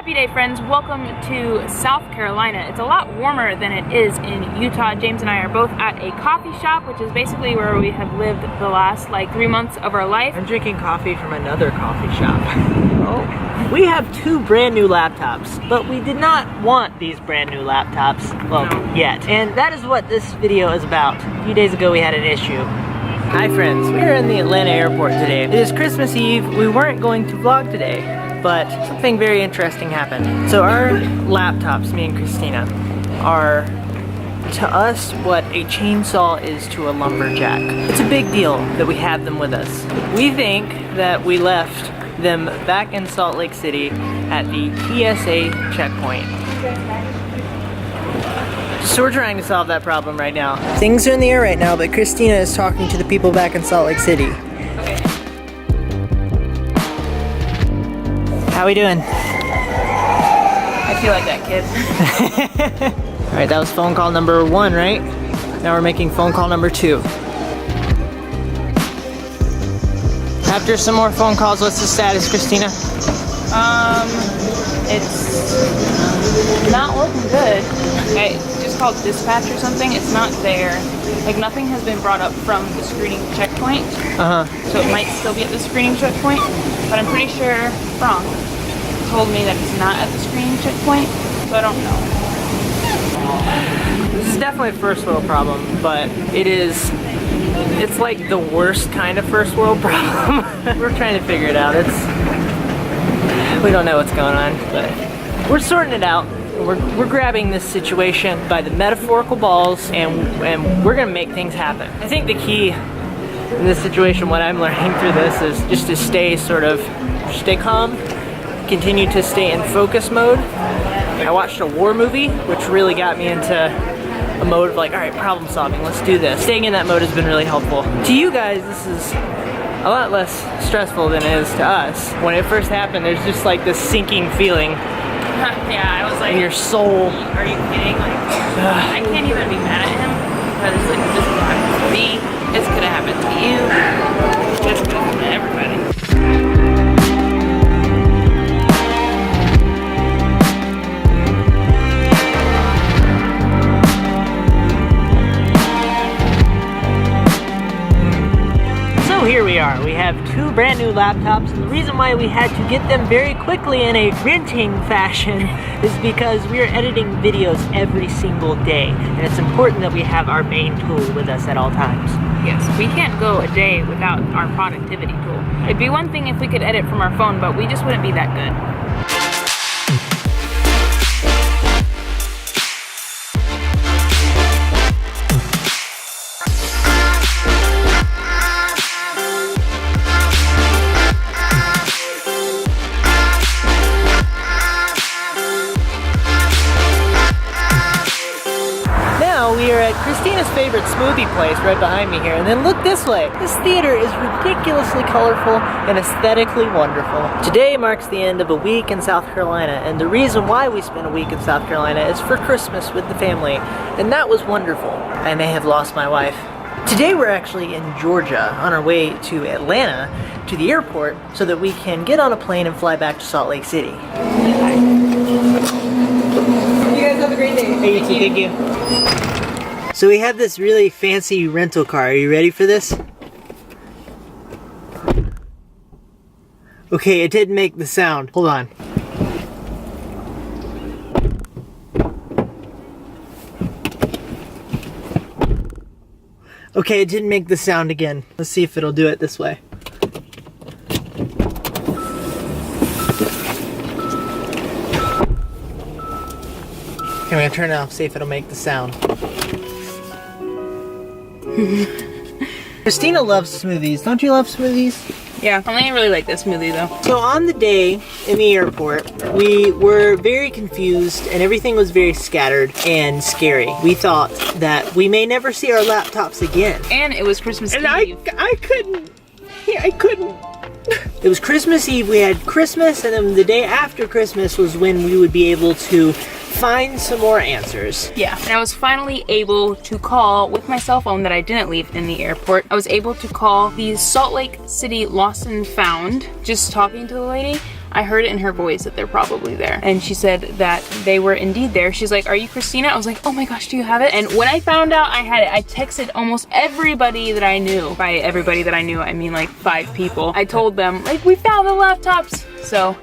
Happy day, friends. Welcome to South Carolina. It's a lot warmer than it is in Utah. James and I are both at a coffee shop, which is basically where we have lived the last like 3 months of our life. I'm drinking coffee from another coffee shop. Oh. We have 2 brand new laptops, but we did not want these brand new laptops, well, yet. And that is what this video is about. A few days ago we had an issue. Hi friends, we are in the Atlanta airport today. It is Christmas Eve. We weren't going to vlog today, but something very interesting happened. So our laptops, me and Christina, are to us what a chainsaw is to a lumberjack. It's a big deal that we have them with us. We think that we left them back in Salt Lake City at the TSA checkpoint. So we're trying to solve that problem right now. Things are in the air right now, but Christina is talking to the people back in Salt Lake City. Okay. How we doing? I feel like that kid. Alright, that was phone call number 1, right? Now we're making phone call number 2. After some more phone calls, what's the status, Christina? It's not looking good. I just called dispatch or something. It's not there. Like, nothing has been brought up from the screening checkpoint. So it might still be at the screening checkpoint, but I'm pretty sure Frank told me that it's not at the screening checkpoint, so I don't know. This is definitely a first world problem, but it's like the worst kind of first world problem. We're trying to figure it out. We don't know what's going on, but we're sorting it out. We're grabbing this situation by the metaphorical balls, and we're gonna make things happen. I think the key in this situation, what I'm learning through this, is just to stay calm, continue to stay in focus mode. I watched a war movie, which really got me into a mode of like, all right, problem solving, let's do this. Staying in that mode has been really helpful. To you guys, this is a lot less stressful than it is to us. When it first happened, there's just like this sinking feeling. Yeah, I was like, in your soul. Are you kidding? Like, I can't even be mad at him because like, this could have happened to me. This could have happened to you. This could have happened to everybody. Here we are. We have 2 brand new laptops, and the reason why we had to get them very quickly in a renting fashion is because we are editing videos every single day, and it's important that we have our main tool with us at all times. Yes, we can't go a day without our productivity tool. It'd be one thing if we could edit from our phone, but we just wouldn't be that good. We are at Christina's favorite smoothie place right behind me here, and then look this way. This theater is ridiculously colorful and aesthetically wonderful. Today marks the end of a week in South Carolina, and the reason why we spent a week in South Carolina is for Christmas with the family, and that was wonderful. I may have lost my wife. Today we're actually in Georgia on our way to Atlanta to the airport so that we can get on a plane and fly back to Salt Lake City. You guys have a great day. Hey, you too, thank you. So we have this really fancy rental car. Are you ready for this? Okay, it didn't make the sound. Hold on. Okay, it didn't make the sound again. Let's see if it'll do it this way. Okay, I'm gonna turn it off, see if it'll make the sound. Christina loves smoothies. Don't you love smoothies? Yeah, I only really like this smoothie though. So on the day in the airport, we were very confused and everything was very scattered and scary. We thought that we may never see our laptops again. And it was Christmas Eve. And I couldn't. Yeah, I couldn't. It was Christmas Eve. We had Christmas, and then the day after Christmas was when we would be able to find some more answers. Yeah, and I was finally able to call with my cell phone that I didn't leave in the airport. I was able to call the Salt Lake City Lost and Found, just talking to the lady, I heard it in her voice that they're probably there. And she said that they were indeed there. She's like, are you Christina? I was like, oh my gosh, do you have it? And when I found out I had it, I texted almost everybody that I knew. By everybody that I knew, I mean like 5 people. I told them, like, we found the laptops. So,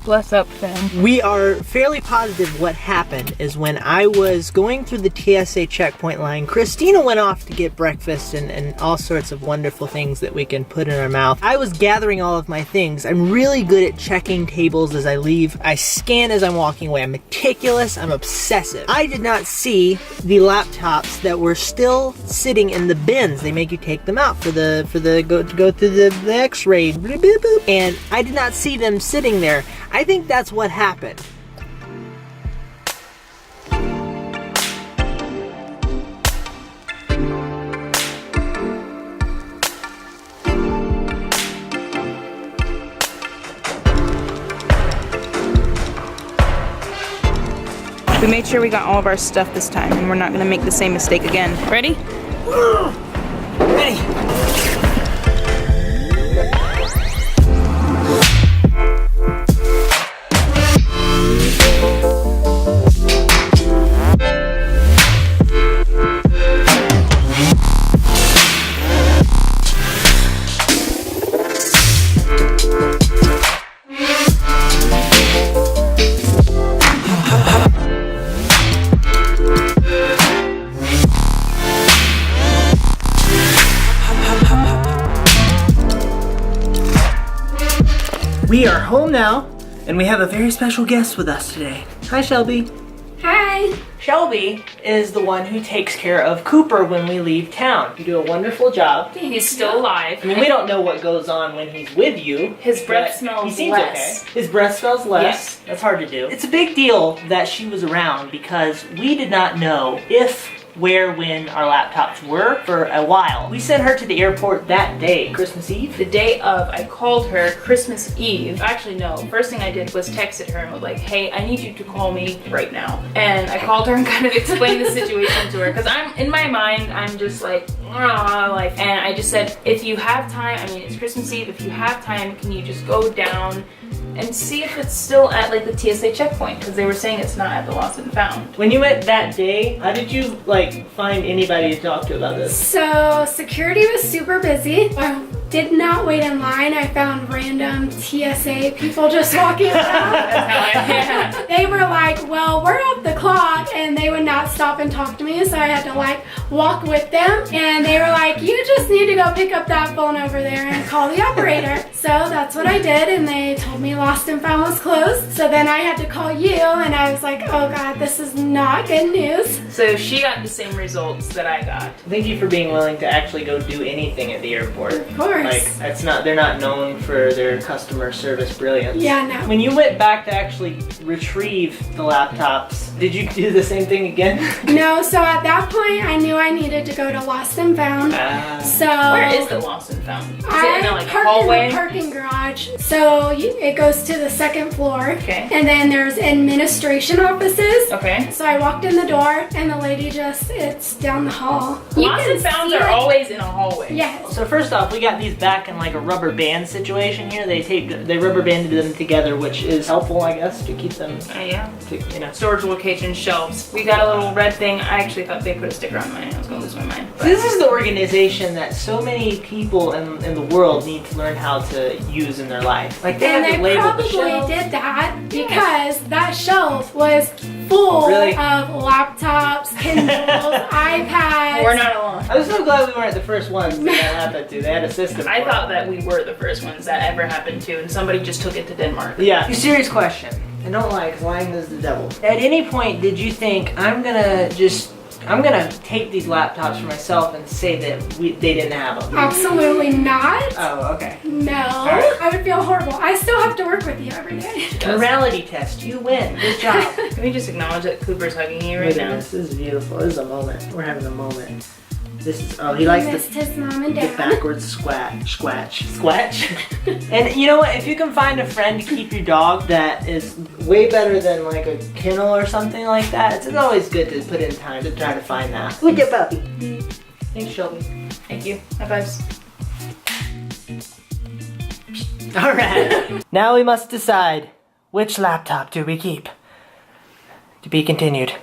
bless up, fam. We are fairly positive what happened is when I was going through the TSA checkpoint line, Christina went off to get breakfast and all sorts of wonderful things that we can put in our mouth. I was gathering all of my things. I'm really good at checking tables as I leave. I scan as I'm walking away. I'm meticulous. I'm obsessive. I did not see the laptops that were still sitting in the bins. They make you take them out for the go through the X-ray, and I did not see them sitting there. I think that's what happened. We made sure we got all of our stuff this time, and we're not gonna make the same mistake again. Ready? Ready. We are home now, and we have a very special guest with us today. Hi, Shelby. Hi. Shelby is the one who takes care of Cooper when we leave town. You do a wonderful job. He's still alive. I mean, we don't know what goes on when he's with you. His breath but smells he seems less. Okay. His breath smells less. Yes. That's hard to do. It's a big deal that she was around because we did not know if, where, when our laptops were for a while. We sent her to the airport that day, Christmas Eve. The day of, I called her Christmas Eve. Actually, no. First thing I did was texted her and was like, hey, I need you to call me right now. And I called her and kind of explained the situation to her. Because I'm, in my mind, I'm just like, and I just said, if you have time, I mean, it's Christmas Eve, if you have time, can you just go down and see if it's still at like the TSA checkpoint, because they were saying it's not at the lost and found. When you went that day, how did you like find anybody to talk to about this? So security was super busy. I did not wait in line. I found random TSA people just walking around. That's how They were like, well, we're off the clock, and they would not stop and talk to me, so I had to like walk with them, and they were like, you just need to go pick up that phone over there and call the operator. So that's what I did, and they told me lost and found was closed. So then I had to call you, and I was like, oh god, this is not good news. So she got the same results that I got. Thank you for being willing to actually go do anything at the airport. Of course. Like, they're not known for their customer service brilliance. Yeah, no. When you went back to actually retrieve the laptops, did you do the same thing again? No, so at that point I knew I needed to go to lost and found. So where is the lost and found? Is it in a, like, parked hallway? in the parking garage. So it goes to the second floor. Okay. And then there's administration offices. Okay. So I walked in the door, and the lady it's down the hall. Lost and founds are always in a hallway. Yes. So first off, we got these back in like a rubber band situation here. They rubber banded them together, which is helpful, I guess, to keep them. Yeah. To. Storage location shelves. We got a little red thing. I actually thought they put a sticker on mine. I was gonna lose my mind. But This is the organization that so many people in the world need to learn how to use in their life. Like they And have they to label probably the shelf. did that because that shelf was full Really? of laptops, Kindles, iPads. we're not alone. I'm so glad we weren't the first ones that happened to. They had a system. I for thought it. that we were the first ones that ever happened to, and somebody just took it to Denmark. Yeah. Serious question. And don't lie, because lying is the devil. At any point, did you think I'm gonna take these laptops for myself and say that they didn't have them? Absolutely not. Oh, okay. No. right. I would feel horrible. I still have to work with you every day. Morality test. You win. Good job. Can we just acknowledge that Cooper's hugging you Look right at now? this. This is beautiful. This is a moment. We're having a moment. This is. Oh, he likes missed the his mom and the dad. backwards squatch. And you know what? If you can find a friend to keep your dog that is way better than like a kennel or something like that, it's always good to put in time to try to find that. Good job, puppy. Thanks, Shelby. Thank you. High fives. All right. Now we must decide which laptop do we keep. To be continued.